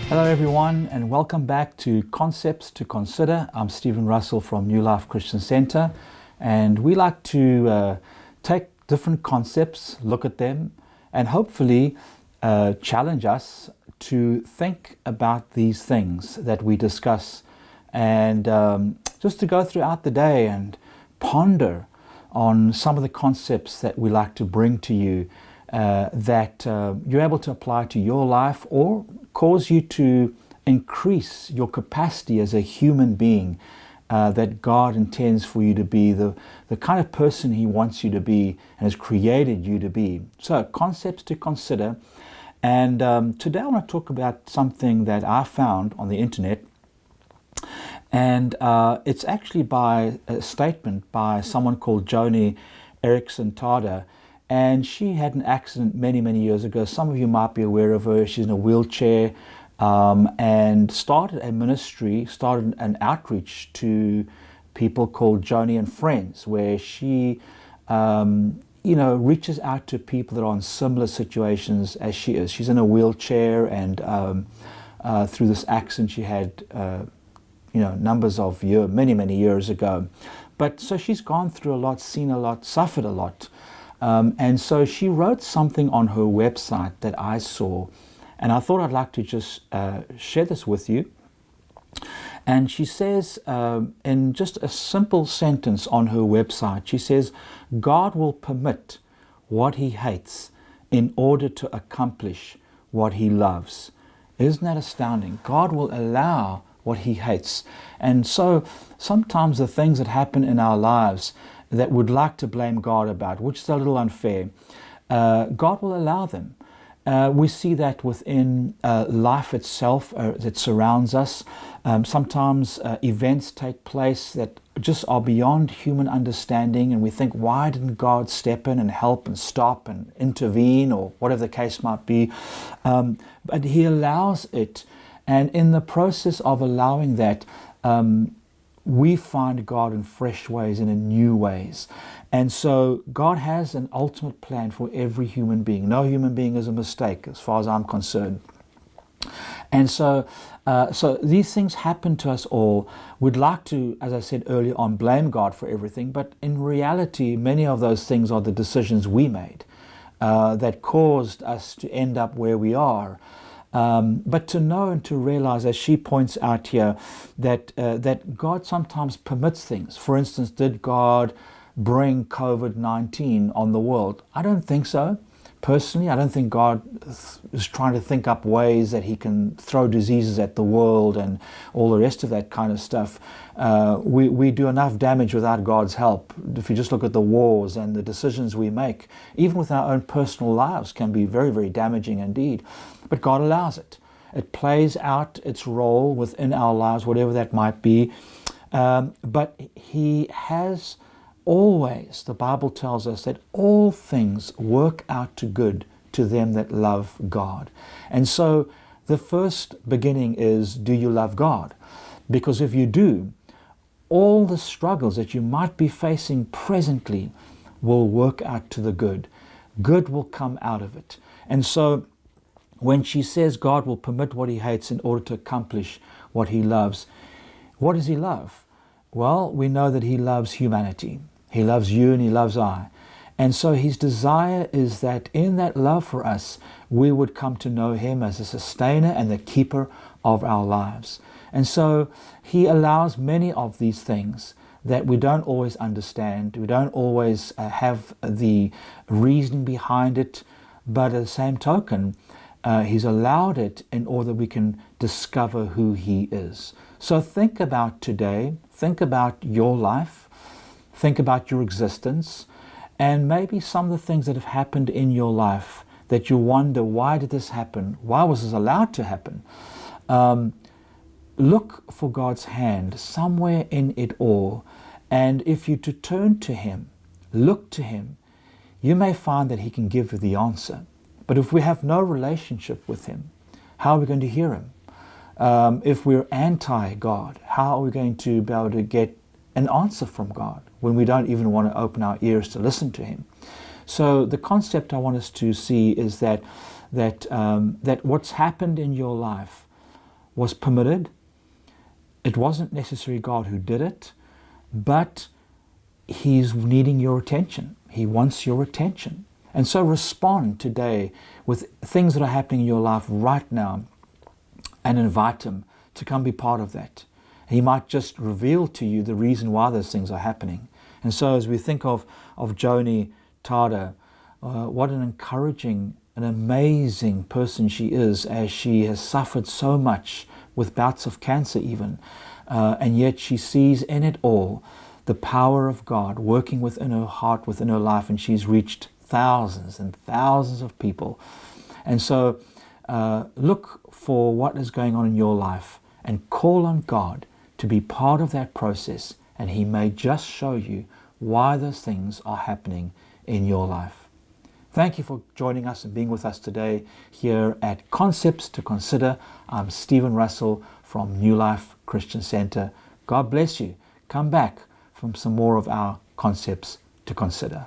Hello everyone, and welcome back to Concepts to Consider. I'm Stephen Russell from New Life Christian Center, and we like to take different concepts, look at them, and hopefully challenge us to think about these things that we discuss, and just to go throughout the day and ponder on some of the concepts that we like to bring to you that you're able to apply to your life or cause you to increase your capacity as a human being that God intends for you to be, the kind of person He wants you to be and has created you to be. So, concepts to consider. And today I want to talk about something that I found on the internet. And it's actually by a statement by someone called Joni Eareckson Tada. And she had an accident many, many years ago. Some of you might be aware of her. She's in a wheelchair and started a ministry, started an outreach to people called Joni and Friends, where she, reaches out to people that are in similar situations as she is. She's in a wheelchair, and through this accident she had, numbers of years, many, many years ago. But so she's gone through a lot, seen a lot, suffered a lot. And so she wrote something on her website that I saw, and I thought I'd like to just share this with you. And she says, in just a simple sentence on her website, she says, God will permit what He hates in order to accomplish what He loves. Isn't that astounding? God will allow what He hates. And so sometimes the things that happen in our lives that would like to blame God about, which is a little unfair, God will allow them. We see that within life itself that surrounds us. Sometimes events take place that just are beyond human understanding, and we think, why didn't God step in and help and stop and intervene, or whatever the case might be. But He allows it, and in the process of allowing that, we find God in fresh ways and in new ways. And so God has an ultimate plan for every human being. No human being is a mistake as far as I'm concerned. And so these things happen to us all. We'd like to, as I said earlier on, blame God for everything. But in reality, many of those things are the decisions we made that caused us to end up where we are. But to know and to realize, as she points out here, that God sometimes permits things. For instance, did God bring COVID-19 on the world? I don't think so. Personally, I don't think God is trying to think up ways that He can throw diseases at the world and all the rest of that kind of stuff. We do enough damage without God's help. If you just look at the wars and the decisions we make, even with our own personal lives, can be very, very damaging indeed. But God allows it. It plays out its role within our lives, whatever that might be. But He has always, the Bible tells us, that all things work out to good to them that love God. And so the first beginning is, do you love God? Because if you do, all the struggles that you might be facing presently will work out to the good. Good will come out of it. And so when she says God will permit what He hates in order to accomplish what He loves, what does He love? Well, we know that He loves humanity. He loves you and He loves I. And so His desire is that in that love for us, we would come to know Him as a sustainer and the keeper of our lives. And so He allows many of these things that we don't always understand. We don't always have the reasoning behind it. But at the same token, He's allowed it in order that we can discover who He is. So think about today. Think about your life. Think about your existence, and maybe some of the things that have happened in your life that you wonder, why did this happen? Why was this allowed to happen? Look for God's hand somewhere in it all. And if you to turn to Him, look to Him, you may find that He can give you the answer. But if we have no relationship with Him, how are we going to hear Him? If we're anti-God, how are we going to be able to get an answer from God when we don't even want to open our ears to listen to Him? So the concept I want us to see is that what's happened in your life was permitted. It wasn't necessarily God who did it, but He's needing your attention. He wants your attention. And so respond today with things that are happening in your life right now and invite Him to come be part of that. He might just reveal to you the reason why those things are happening. And so as we think of Joni Tada, what an encouraging, an amazing person she is, as she has suffered so much with bouts of cancer even. And yet she sees in it all the power of God working within her heart, within her life, and she's reached thousands and thousands of people. And so look for what is going on in your life and call on God to be part of that process, and He may just show you why those things are happening in your life. Thank you for joining us and being with us today here at Concepts to Consider. I'm Stephen Russell from New Life Christian Center. God bless you. Come back from some more of our Concepts to Consider.